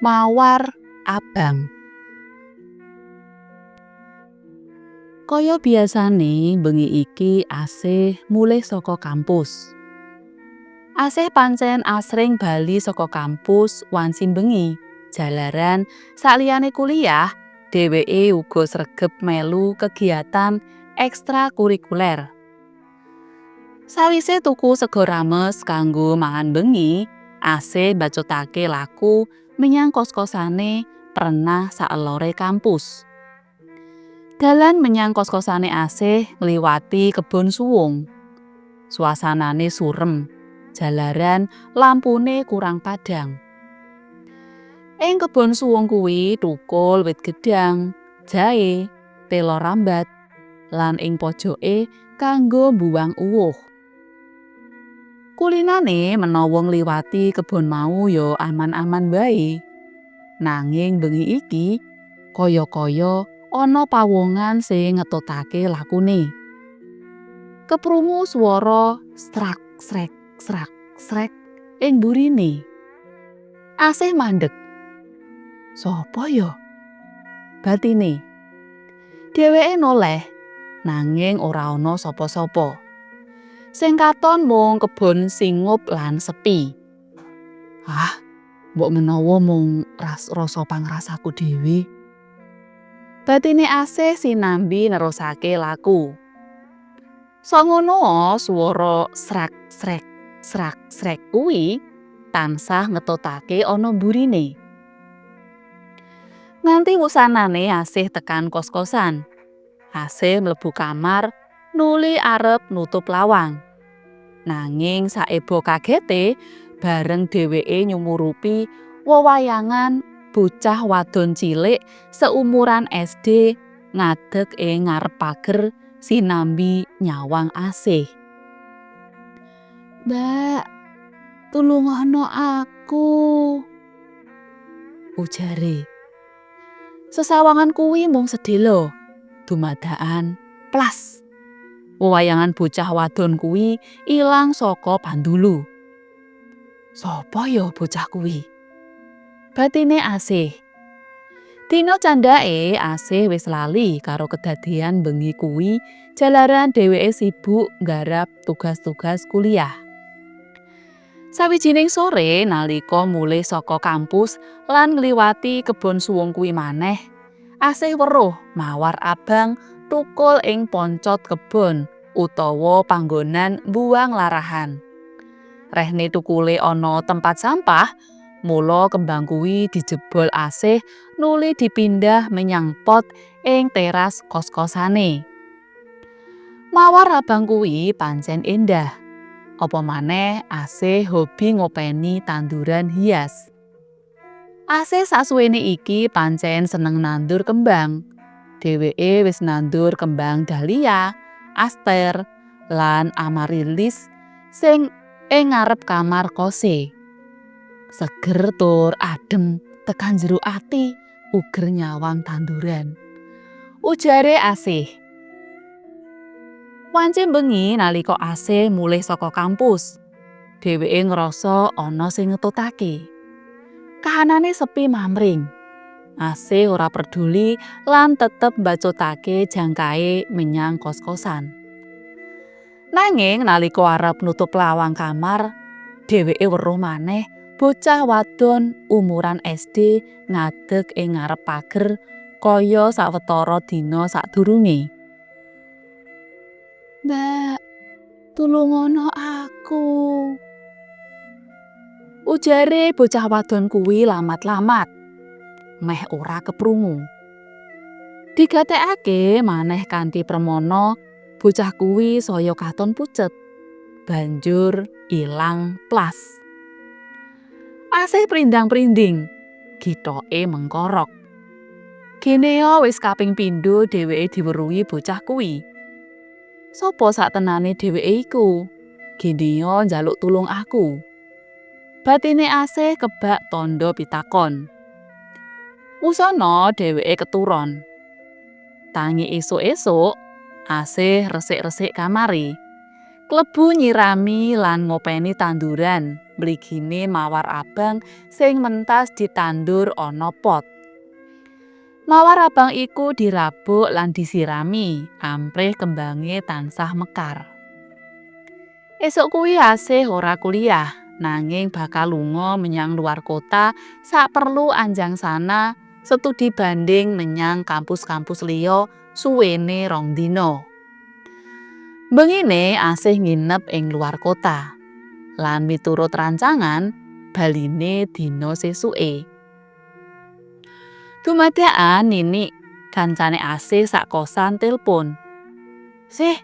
Mawar abang. Kaya biasane bengi iki asih mulih saka kampus. Asih pancen asring bali saka kampus wanci bengi. Jalaran sakliyane kuliah, dheweke uga sregep melu kegiatan ekstrakurikuler. Sawise tuku sego rames kanggo mangan bengi, asih mbacutake laku menyang kos-kosane prenah saelore kampus. Dalan menyang kos-kosane asih ngliwati kebon suwung. Suasanane surem, jalaran lampune kurang padhang. Ing kebon suwung kuwi thukul wit gedhang, jahe, tela rambat, lan ing pojoke kanggo mbuwang uwuh. Kulinane menawa ngliwati kebon mau ya aman-aman wae. Nanging bengi iki kaya-kaya ana pawongan sing ngetutake lakune. Keprungu swara strak srek srak srek ing burine. Asih mandeg. Sopo ya? Batine. Dheweke noleh nanging ora ana sapa-sapa. Sing katon mung kebon singup lan sepi. Mbok menawa mung rasa pangrasaku dhewe. Batine asih sinambi nerusake laku. Sangono swara srak srek kuwi tansah ngetutake ana mburine. Nganti wusanane asih tekan kos-kosan. Asih mlebu kamar nuli arep nutup lawang. Nanging saebo kagete bareng dheweke nyumurupi wewayangan bocah wadon cilik seumuran SD ngadeg ing ngarep pager sinambi nyawang asih. "Mbak, tulungono aku," ujare. Sesawangan kuwi mung sedhela, dumadakan plas. Wewayangan bocah wadon kuwi ilang saka pandulu. Sopo ya bocah kuwi? Batine asih. Dina candhake asih wis lali karo kedadean bengi kuwi jalaran dheweke sibuk nggarap tugas-tugas kuliah. Sawijining sore nalika mulih saka kampus lan ngliwati kebon suwung kuwi maneh, asih weruh mawar abang thukul ing poncot kebon utawa panggonan mbuwang larahan. Rehne thukule ana tempat sampah, mula kembang kuwi dijebol asih nuli dipindah menyang pot ing teras kos-kosane. Mawar abang kuwi pancen endah. Apa maneh asih hobi ngopeni tanduran hias. Asih sasuwene iki pancen seneng nandur kembang. Dheweke wis nandur kembang dahlia, aster, lan amaryllis sing ing ngarep kamar kose. Seger tur adem tekan jero ati uger nyawang tanduran. Ujare asih. Wanci bengi nalika asih mulih saka kampus. Dheweke ngrasa ana sing ngetutake. Kahanane sepi mamring. Asih ora peduli lan tetep mbacutake jangkae menyang kos-kosan. Nanging nalika arep nutup lawang kamar, dheweke weruh maneh bocah wadon umuran SD ngadeg ing ngarep pager kaya sawetara dina sadurunge. "Mbak, tulungono aku," ujare bocah wadon kuwi lamat-lamat. Meh ora keprungu. Digatekake maneh kanthi permana, bocah kuwi saya katon pucet. Banjur ilang plas. Asih prindang-prinding, githoke mengkorok. Geneo wis kaping pindho dheweke diweruhi bocah kuwi. Sopo saktenane dheweke iku? Geneo njaluk tulung aku. Batine asih kebak tandha pitakon. Wusana dheweke keturon. Tangi esuk-esuk asih resik-resik kamare. Klebu nyirami lan ngopeni tanduran mligine mawar abang sing mentas ditandur ana pot. Mawar abang iku dirabuk lan disirami, amprih kembange tansah mekar. Esuk kuwi Asih ora kuliah, nanging bakal lunga menyang luar kota sak perlu anjang sana studi banding menyang kampus-kampus liya suwene 2 dina. Bengine Asih nginep ing luar kota. Lan miturut rancangan, baline dina sesuke. Dumadakan Nini, kancane Asih sak kosan telepon. "Sih,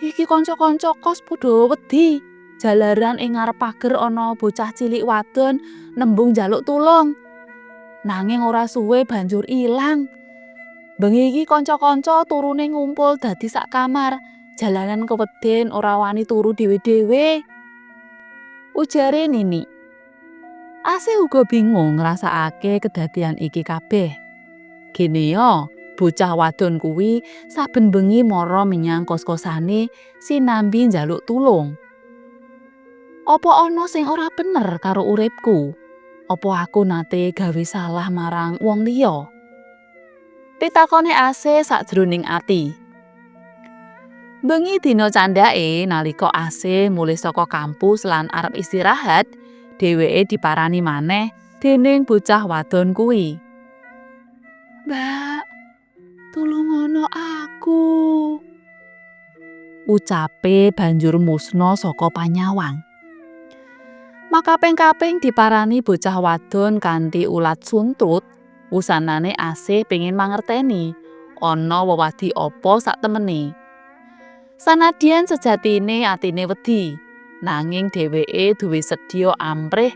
iki kanca-kanca kos padha wedi. Jalaran ing ngarep pager ana bocah cilik wadon nembung njaluk tulung. Nanging ora suwe banjur ilang. Bengi iki kanca-kanca turune ngumpul dadi sak kamar. Jalanan keweden ora wani turu dhewe-dhewe," ujare Nini. Asih uga bingung ngrasakake kedadian iki kabeh. Gene yo, bocah wadon kuwi saben bengi mara menyang kos-kosane sinambi njaluk tulung. Apa ana sing ora bener karo uripku? Apa aku nate gawe salah marang wong liya? Pitakone Asih sakjroning ati. Bengi dina candhake nalika Asih mulih saka kampus lan arep istirahat, dheweke diparani maneh dening bocah wadon kuwi. "Mbak, tulungono aku," ucape banjur musna saka panyawang. Makaping-kaping diparani bocah wadon kanthi ulat suntut, wusanane Asih pengin mangerteni ana wewadi apa sak temene. Sanadyan sejatine atine wedi, nanging dheweke duwe sedya amprih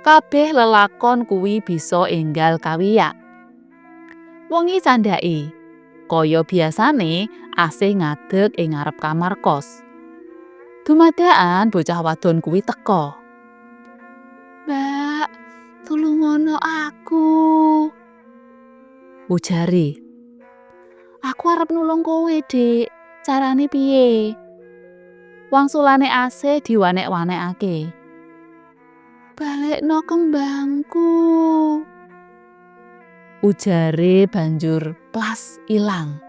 kabeh lelakon kuwi bisa enggal kawiyak. Wengi candhake, kaya biasane Asih ngadeg ing ngarep kamar kos. Dumadakan bocah wadon kuwi teka. "Mbak, tulungono aku," ujare. "Aku arep nulung kowe, Dik. Carane piye?" Wangsulane Asih diwanek-wanekake. "Balekno kembangku," ujare banjur plas ilang.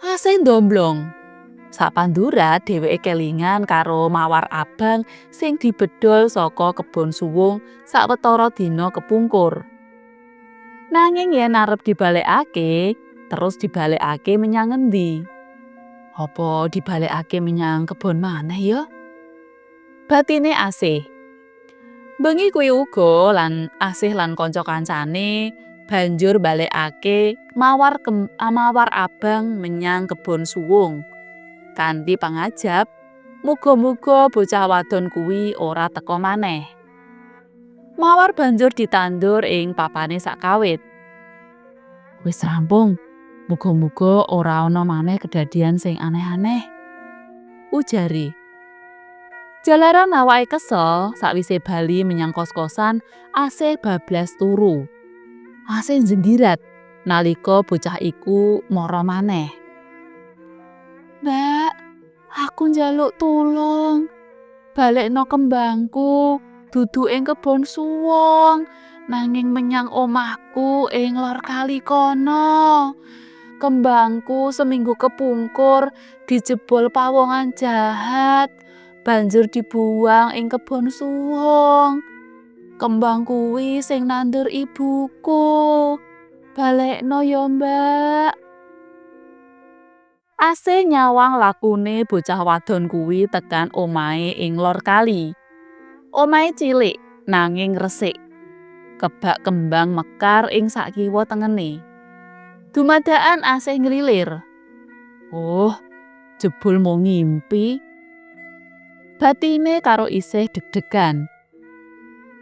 Asih ndomblong. Sapandura dheweke kelingan karo mawar abang sing dibedol saka kebon suwung sawetara dina kepungkur. Nanging yen arep dibalekake, terus dibalekake menyang ngendi? Apa dibalekake menyang kebon maneh ya? Batine Asih. Bengi kuwi uga lan Asih lan kanca-kancane banjur balekake mawar abang menyang kebon suwung. Kanthi pangajab, muga-muga bocah wadon kuwi ora teka maneh. Mawar banjur ditandur ing papane sakawit. "Wis rampung, muga-muga ora ana maneh kedadian sing aneh-aneh," ujare. Jalaran awake kesel sakwise bali menyang kos-kosan, Asih bablas turu. Asih njendirat nalika bocah iku mara maneh. "Mbak, aku njaluk tulung. Balekno kembangku, dudu ing kebon suwung, nanging menyang omahku ing lor kali kono. Kembangku seminggu kepungkur dijebol pawongan jahat, banjur dibuang ing kebon suwung. Kembang kuwi sing nandur ibuku. Balekno ya, Mbak." Asih nyawang lakune bocah wadon kuwi tekan omahe ing lor kali. Omahe cilik nanging resik. Kebak kembang mekar ing sakiwa tengene. Dumadakan Asih nglilir. "Oh, jebul mung ngimpi." Batine karo isih deg-degan.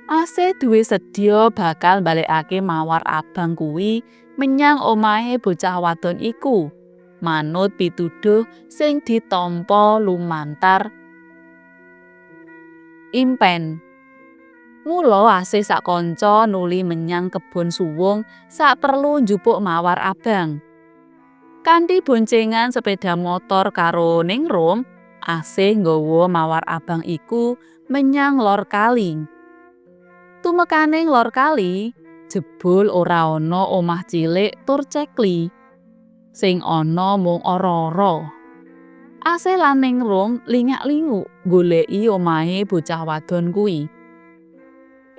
Asih duwe sedya bakal balekake mawar abang kuwi menyang omahe bocah wadon iku, manut pituduh sing ditampa lumantar impen. Mula Asih sak kanca nuli menyang kebon suwung sak perlu njupuk mawar abang. Kanthi boncengan sepeda motor karo Ningrum, Asih nggawa mawar abang iku menyang lor kali. Tumekaning lor kali, jebul ora ana omah cilik tur cekli. Sing ana mung ora-ora. Asih lan Ningrum lingak-linguk goleki omahe bocah wadon kuwi.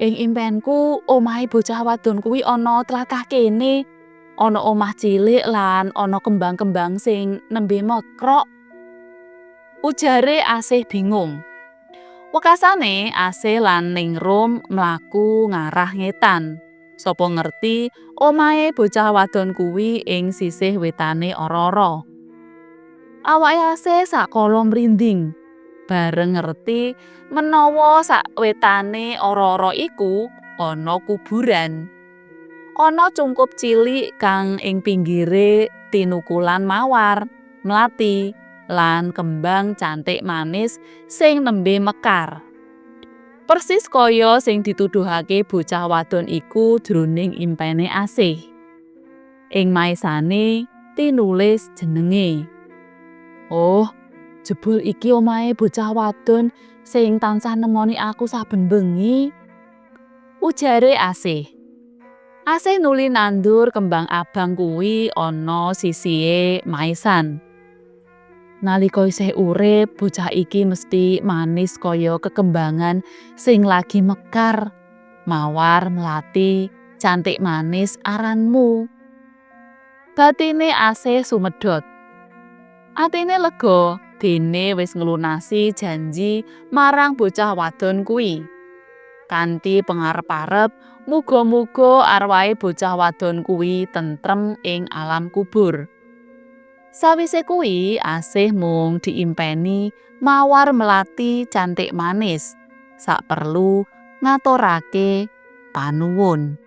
Ing impenku omahe bocah wadon kuwi ana tlatah kene. Ana omah cilik lan ana kembang-kembang sing nembe mekrok. Ujare Asih bingung. Wekasane Asih lan Ningrum mlaku ngarah ngetan. Sapa ngerti omahe bocah wadon kuwi ing sisih wetane ora-ora. Awake Asih sakala mrinding bareng ngerti menawa sak wetane ora-ora iku ana kuburan. Ana cungkup cilik kang ing pinggire tinukulan mawar, mlati, lan kembang cantik manis sing nembe mekar. Persis kaya sing dituduhake bocah wadon iku jroning impene Asih. Ing maisane tinulis jenenge. Oh, jebul iki omahe bocah wadon sing tansah nemoni aku saben bengi. Ujare Asih. Asih nuli nandur kembang abang kuwi ana sisihe maisan. Nalika isih urip, bocah iki mesti manis kaya kekembangan sing lagi mekar. Mawar mlati, cantik manis aranmu. Batine Asih sumedhot. Atine lega dene wis nglunasi janji marang bocah wadon kuwi. Kanthi pangarep-arep, muga-muga arwahe bocah wadon kuwi tentrem ing alam kubur. Sawise kuwi Asih mung diimpeni mawar melati cantik manis. Sak perlu ngaturake panuwun.